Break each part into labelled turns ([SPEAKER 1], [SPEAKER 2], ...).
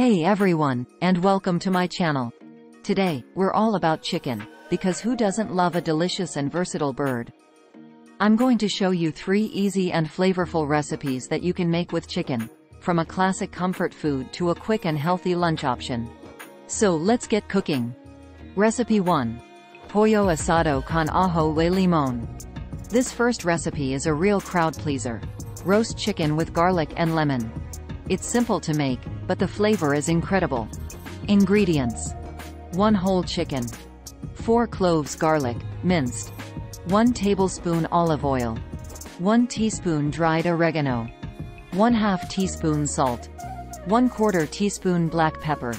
[SPEAKER 1] Hey everyone, and welcome to my channel. Today, we're all about chicken, because who doesn't love a delicious and versatile bird? I'm going to show you 3 easy and flavorful recipes that you can make with chicken, from a classic comfort food to a quick and healthy lunch option. So let's get cooking. Recipe 1. Pollo asado con ajo y limón. This first recipe is a real crowd pleaser. Roast chicken with garlic and lemon. It's simple to make, but the flavor is incredible. Ingredients: 1 whole chicken, 4 cloves garlic, minced, 1 tablespoon olive oil, 1 teaspoon dried oregano, 1/2 teaspoon salt, 1/4 teaspoon black pepper,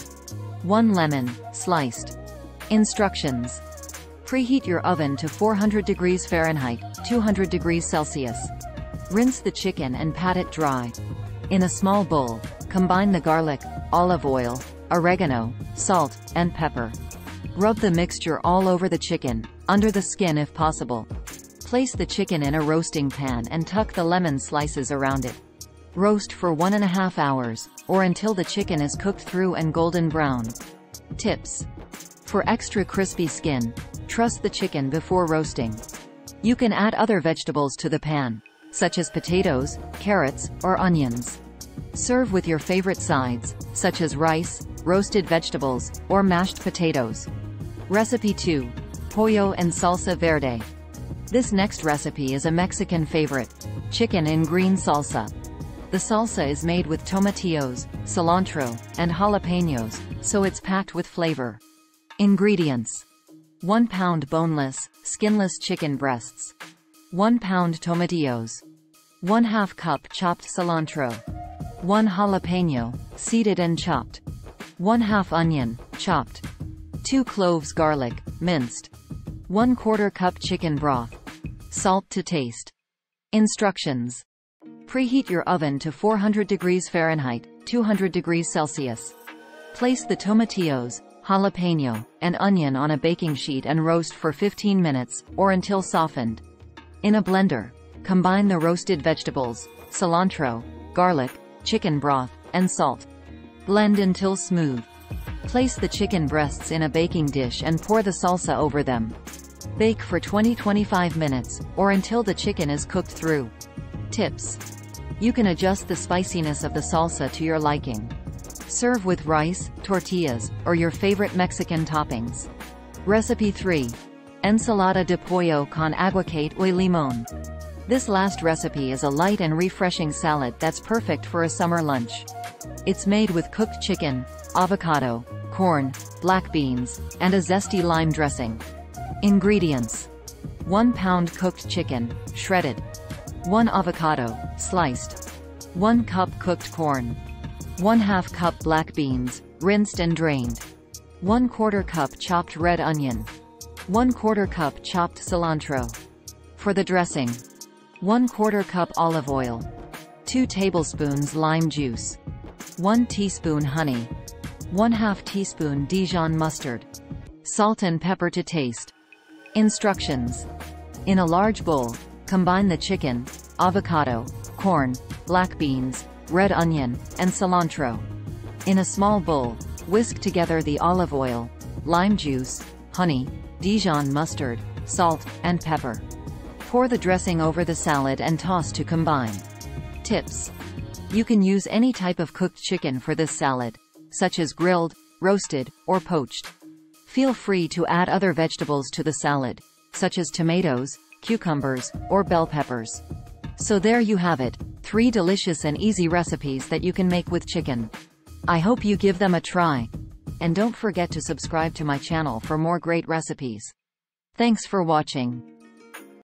[SPEAKER 1] 1 lemon, sliced. Instructions: preheat your oven to 400 degrees Fahrenheit, 200 degrees Celsius. Rinse the chicken and pat it dry. In a small bowl, combine the garlic, olive oil, oregano, salt, and pepper. Rub the mixture all over the chicken, under the skin if possible. Place the chicken in a roasting pan and tuck the lemon slices around it. Roast for 1.5 hours, or until the chicken is cooked through and golden brown. Tips: for extra crispy skin, truss the chicken before roasting. You can add other vegetables to the pan, such as potatoes, carrots, or onions. Serve with your favorite sides, such as rice, roasted vegetables, or mashed potatoes. Recipe 2. Pollo en salsa verde. This next recipe is a Mexican favorite: chicken in green salsa. The salsa is made with tomatillos, cilantro, and jalapenos, so it's packed with flavor. Ingredients: 1 pound boneless, skinless chicken breasts, 1 pound tomatillos, 1/2 cup chopped cilantro, 1 jalapeno, seeded and chopped, 1/2 onion, chopped, 2 cloves garlic, minced, 1/4 cup chicken broth, salt to taste. Instructions: preheat your oven to 400 degrees Fahrenheit, 200 degrees Celsius. Place the tomatillos, jalapeno, and onion on a baking sheet and roast for 15 minutes, or until softened. In a blender, combine the roasted vegetables, cilantro, garlic, chicken broth, and salt. Blend until smooth. Place the chicken breasts in a baking dish and pour the salsa over them. Bake for 20–25 minutes, or until the chicken is cooked through. Tips: you can adjust the spiciness of the salsa to your liking. Serve with rice, tortillas, or your favorite Mexican toppings. Recipe 3. Ensalada de pollo con aguacate y limón. This last recipe is a light and refreshing salad that's perfect for a summer lunch. It's made with cooked chicken, avocado, corn, black beans, and a zesty lime dressing. Ingredients: 1 pound cooked chicken, shredded, 1 avocado, sliced, 1 cup cooked corn, 1/2 cup black beans, rinsed and drained, 1/4 cup chopped red onion, 1/4 cup chopped cilantro. For the dressing: 1/4 cup olive oil, 2 tablespoons lime juice, 1 teaspoon honey, 1/2 teaspoon Dijon mustard, salt and pepper to taste. Instructions: in a large bowl, combine the chicken, avocado, corn, black beans, red onion, and cilantro. In a small bowl, whisk together the olive oil, lime juice, honey, Dijon mustard, salt, and pepper. Pour the dressing over the salad and toss to combine. Tips: you can use any type of cooked chicken for this salad, such as grilled, roasted, or poached. Feel free to add other vegetables to the salad, such as tomatoes, cucumbers, or bell peppers. So there you have it, 3 delicious and easy recipes that you can make with chicken. I hope you give them a try. And don't forget to subscribe to my channel for more great recipes. Thanks for watching.